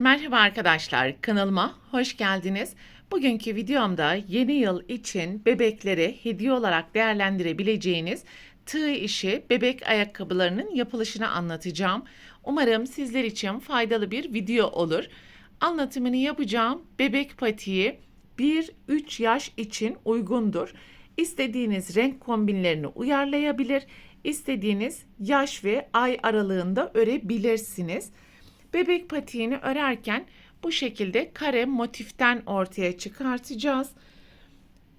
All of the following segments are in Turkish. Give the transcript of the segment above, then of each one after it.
Merhaba arkadaşlar, kanalıma hoş geldiniz. Bugünkü videomda yeni yıl için bebeklere hediye olarak değerlendirebileceğiniz tığ işi bebek ayakkabılarının yapılışını anlatacağım. Umarım sizler için faydalı bir video olur. Anlatımını yapacağım bebek patiği 1-3 yaş için uygundur. İstediğiniz renk kombinlerini uyarlayabilir, istediğiniz yaş ve ay aralığında örebilirsiniz. Bebek patiğini örerken bu şekilde kare motiften ortaya çıkartacağız.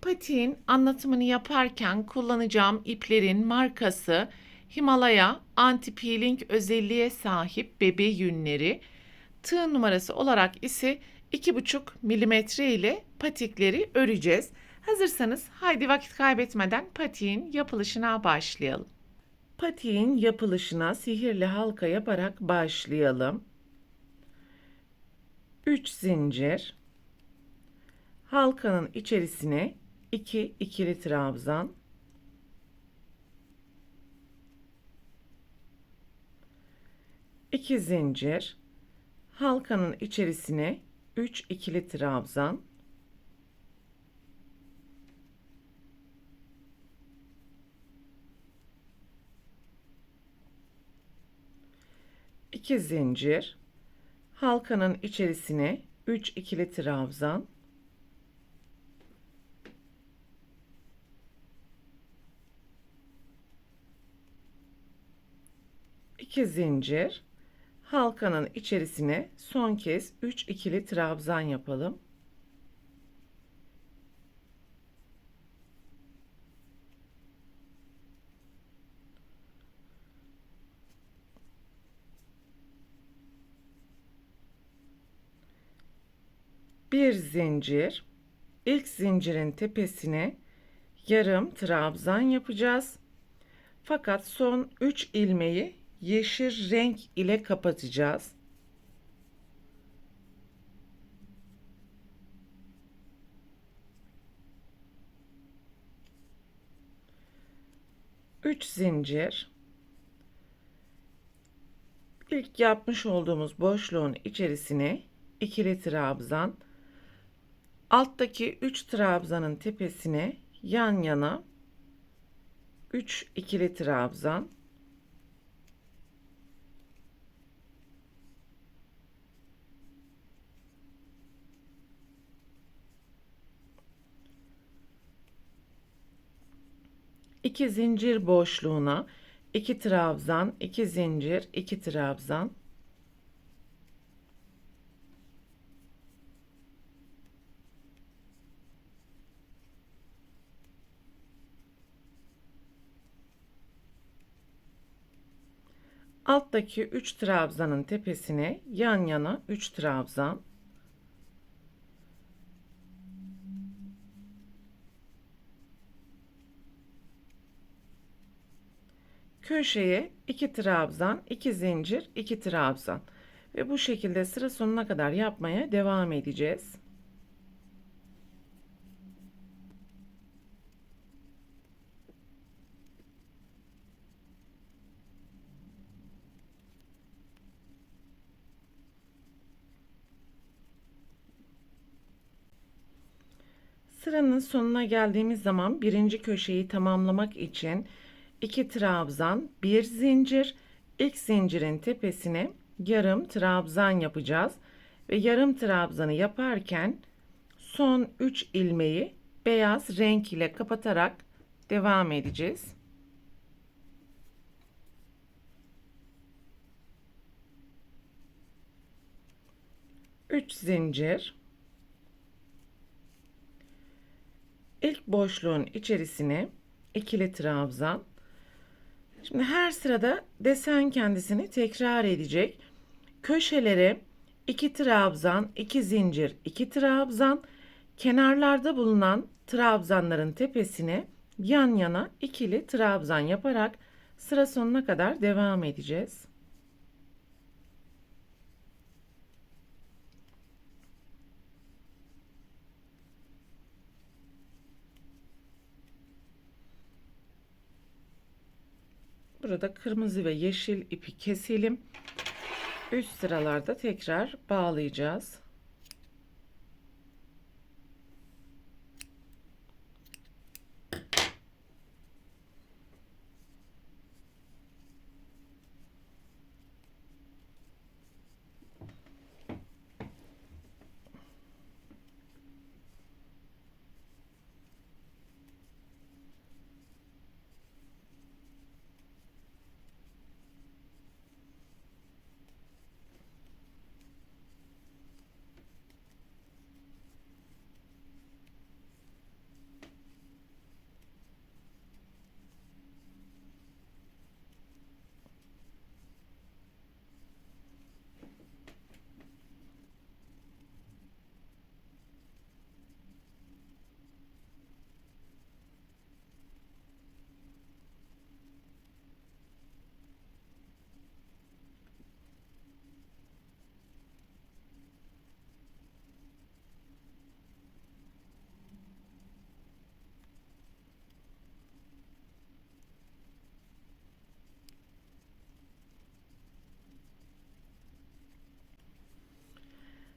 Patiğin anlatımını yaparken kullanacağım iplerin markası Himalaya anti-peeling özelliğe sahip bebe yünleri. Tığ numarası olarak ise 2,5 milimetre ile patikleri öreceğiz. Hazırsanız haydi vakit kaybetmeden patiğin yapılışına başlayalım. Patiğin yapılışına sihirli halka yaparak başlayalım. 3 zincir, halkanın içerisine 2 ikili trabzan, 2 zincir, halkanın içerisine 3 ikili trabzan, 2 zincir, halkanın içerisine 3 ikili trabzan, 2 zincir, halkanın içerisine son kez 3 ikili trabzan yapalım. Bir zincir, ilk zincirin tepesine yarım trabzan yapacağız. Fakat son 3 ilmeği yeşil renk ile kapatacağız. Üç zincir, ilk yapmış olduğumuz boşluğun içerisine ikili trabzan, alttaki 3 trabzanın tepesine yan yana 3 ikili trabzan, iki zincir boşluğuna 2 trabzan, 2 zincir, 2 trabzan, alttaki 3 trabzanın tepesine yan yana 3 trabzan, köşeye 2 trabzan, 2 zincir, 2 trabzan ve bu şekilde sıra sonuna kadar yapmaya devam edeceğiz. Sıranın sonuna geldiğimiz zaman birinci köşeyi tamamlamak için 2 trabzan, 1 zincir, ilk zincirin tepesine yarım trabzan yapacağız ve yarım trabzanı yaparken son 3 ilmeği beyaz renk ile kapatarak devam edeceğiz. Üç zincir, ilk boşluğun içerisine ikili trabzan. Şimdi her sırada desen kendisini tekrar edecek. Köşelere 2 trabzan, 2 zincir, 2 trabzan, kenarlarda bulunan trabzanların tepesine yan yana ikili trabzan yaparak sıra sonuna kadar devam edeceğiz. Burada kırmızı ve yeşil ipi keselim. Üst sıralarda tekrar bağlayacağız.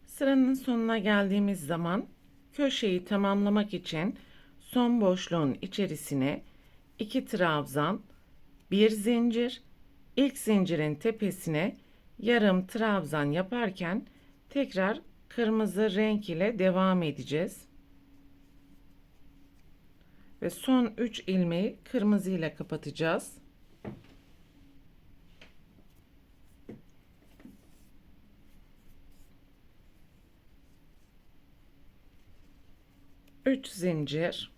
Sıranın sonuna geldiğimiz zaman köşeyi tamamlamak için son boşluğun içerisine 2 trabzan, 1 zincir, ilk zincirin tepesine yarım trabzan yaparken tekrar kırmızı renk ile devam edeceğiz. Ve son 3 ilmeği kırmızı ile kapatacağız. Üç zincir,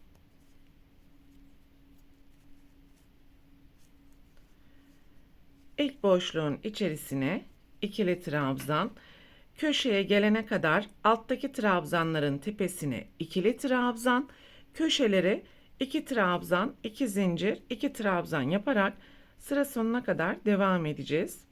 ilk boşluğun içerisine ikili trabzan, köşeye gelene kadar alttaki trabzanların tepesine ikili trabzan, köşelere 2 trabzan, 2 zincir, 2 trabzan yaparak sıra sonuna kadar devam edeceğiz.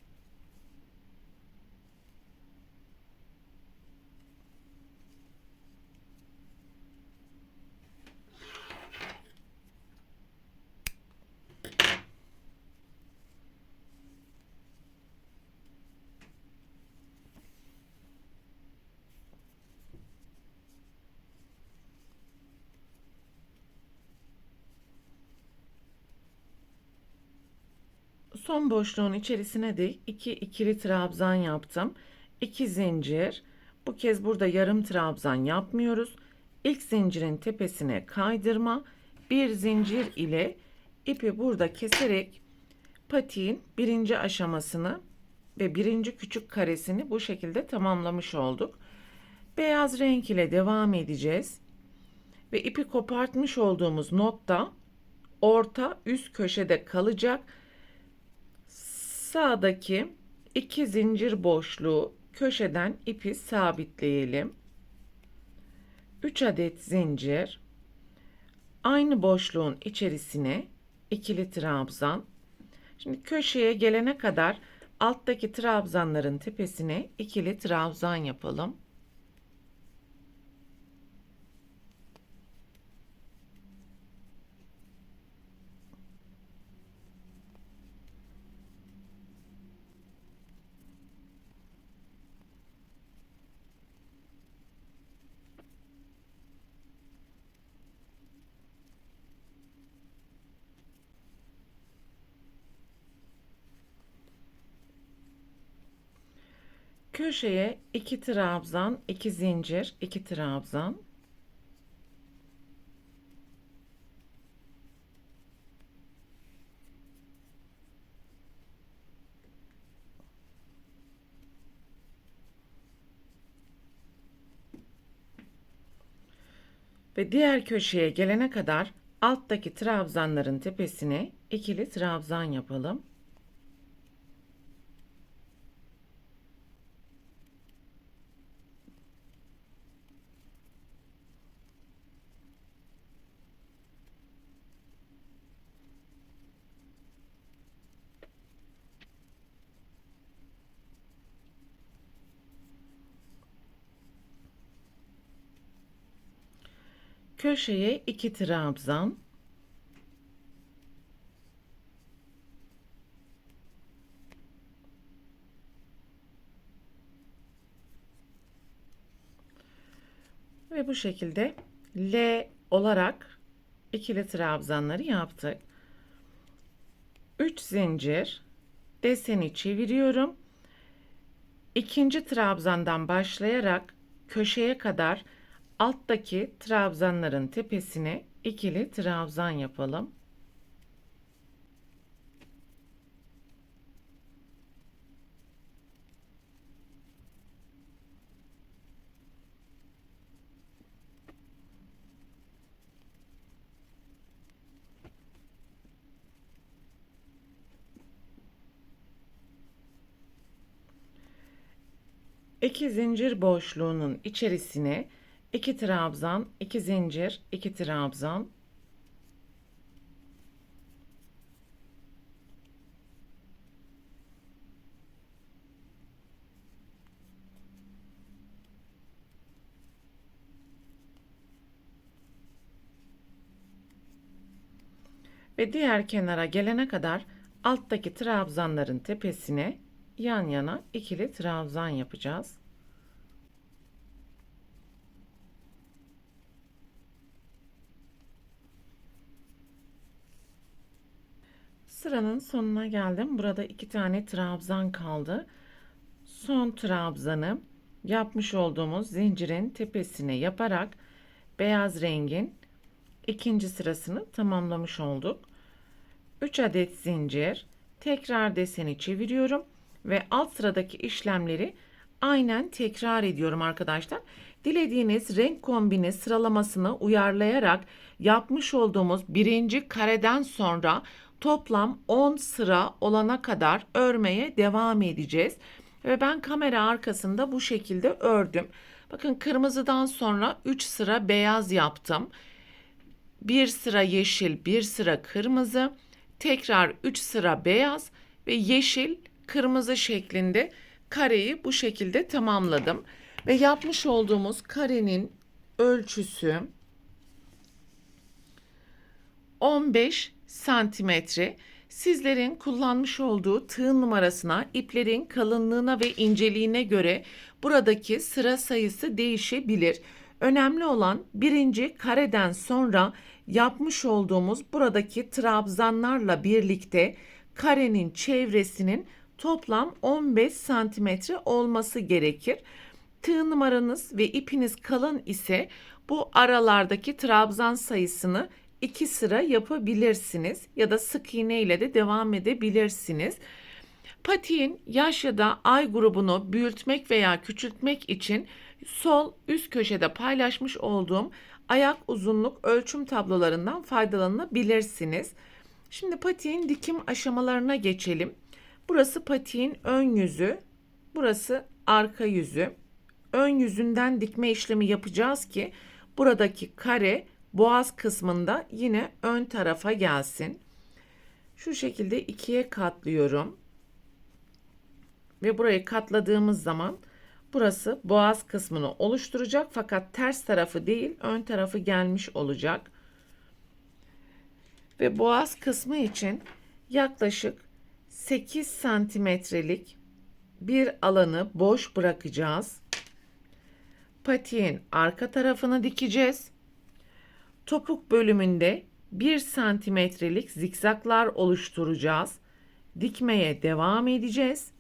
Son boşluğun içerisine de 2 ikili trabzan yaptım. 2 zincir. Bu kez burada yarım trabzan yapmıyoruz. İlk zincirin tepesine kaydırma. Bir zincir ile ipi burada keserek patiğin birinci aşamasını ve birinci küçük karesini bu şekilde tamamlamış olduk. Beyaz renk ile devam edeceğiz. Ve ipi kopartmış olduğumuz nokta orta üst köşede kalacak. Sağdaki 2 zincir boşluğu köşeden ipi sabitleyelim. 3 adet zincir, aynı boşluğun içerisine ikili trabzan. Şimdi köşeye gelene kadar alttaki trabzanların tepesine ikili trabzan yapalım. Köşeye 2 trabzan, 2 zincir, 2 trabzan. Ve diğer köşeye gelene kadar alttaki trabzanların tepesine ikili trabzan yapalım. Köşeye 2 trabzan, Ve bu şekilde L olarak ikili trabzanları yaptık. 3 zincir, deseni çeviriyorum. İkinci trabzandan başlayarak köşeye kadar alttaki trabzanların tepesine ikili trabzan yapalım. İki zincir boşluğunun içerisine 2 trabzan, 2 zincir, 2 trabzan. Ve diğer kenara gelene kadar alttaki trabzanların tepesine yan yana ikili trabzan yapacağız. Sıranın sonuna geldim. Burada 2 tane trabzan kaldı. Son trabzanı yapmış olduğumuz zincirin tepesine yaparak beyaz rengin ikinci sırasını tamamlamış olduk. 3 adet zincir, tekrar deseni çeviriyorum ve alt sıradaki işlemleri aynen tekrar ediyorum arkadaşlar. Dilediğiniz renk kombini sıralamasını uyarlayarak yapmış olduğumuz birinci kareden sonra toplam 10 sıra olana kadar örmeye devam edeceğiz. Ve ben kamera arkasında bu şekilde ördüm. Bakın kırmızıdan sonra 3 sıra beyaz yaptım. Bir sıra yeşil, bir sıra kırmızı, tekrar 3 sıra beyaz ve yeşil, kırmızı şeklinde kareyi bu şekilde tamamladım. Ve yapmış olduğumuz karenin ölçüsü 15 santimetre. Sizlerin kullanmış olduğu tığ numarasına, iplerin kalınlığına ve inceliğine göre buradaki sıra sayısı değişebilir. Önemli olan birinci kareden sonra yapmış olduğumuz buradaki trabzanlarla birlikte karenin çevresinin toplam 15 santimetre olması gerekir. Tığ numaranız ve ipiniz kalın ise bu aralardaki trabzan sayısını 2 sıra yapabilirsiniz ya da sık iğne ile de devam edebilirsiniz. Patiğin yaş ya da ay grubunu büyütmek veya küçültmek için sol üst köşede paylaşmış olduğum ayak uzunluk ölçüm tablolarından faydalanabilirsiniz. Şimdi patiğin dikim aşamalarına geçelim. Burası patiğin ön yüzü, burası arka yüzü. Ön yüzünden dikme işlemi yapacağız ki buradaki kare boğaz kısmında yine ön tarafa gelsin. Şu şekilde ikiye katlıyorum. Ve burayı katladığımız zaman burası boğaz kısmını oluşturacak fakat ters tarafı değil ön tarafı gelmiş olacak. Ve boğaz kısmı için yaklaşık 8 santimetrelik bir alanı boş bırakacağız. Patiğin arka tarafını dikeceğiz. Topuk bölümünde 1 santimetrelik zikzaklar oluşturacağız. Dikmeye devam edeceğiz.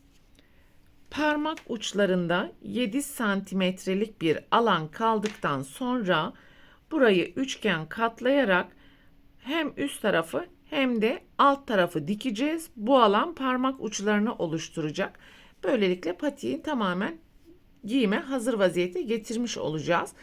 Parmak uçlarında 7 santimetrelik bir alan kaldıktan sonra burayı üçgen katlayarak hem üst tarafı hem de alt tarafı dikeceğiz. Bu alan parmak uçlarını oluşturacak. Böylelikle patiği tamamen giyime hazır vaziyete getirmiş olacağız.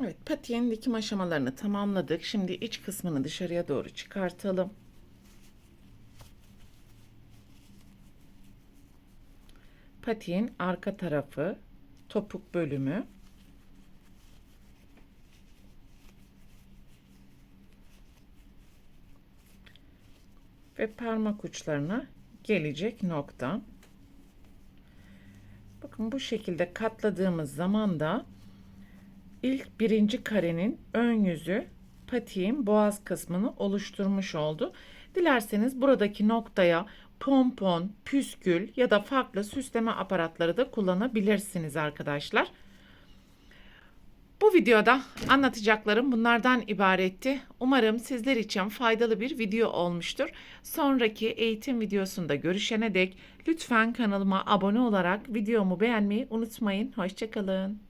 Evet, patiğin dikim aşamalarını tamamladık. Şimdi iç kısmını dışarıya doğru çıkartalım. Patiğin arka tarafı, topuk bölümü ve parmak uçlarına gelecek nokta. Bakın bu şekilde katladığımız zaman da ilk birinci karenin ön yüzü patiğin boğaz kısmını oluşturmuş oldu. Dilerseniz buradaki noktaya pompon, püskül ya da farklı süsleme aparatları da kullanabilirsiniz arkadaşlar. Bu videoda anlatacaklarım bunlardan ibaretti. Umarım sizler için faydalı bir video olmuştur. Sonraki eğitim videosunda görüşene dek lütfen kanalıma abone olarak videomu beğenmeyi unutmayın. Hoşça kalın.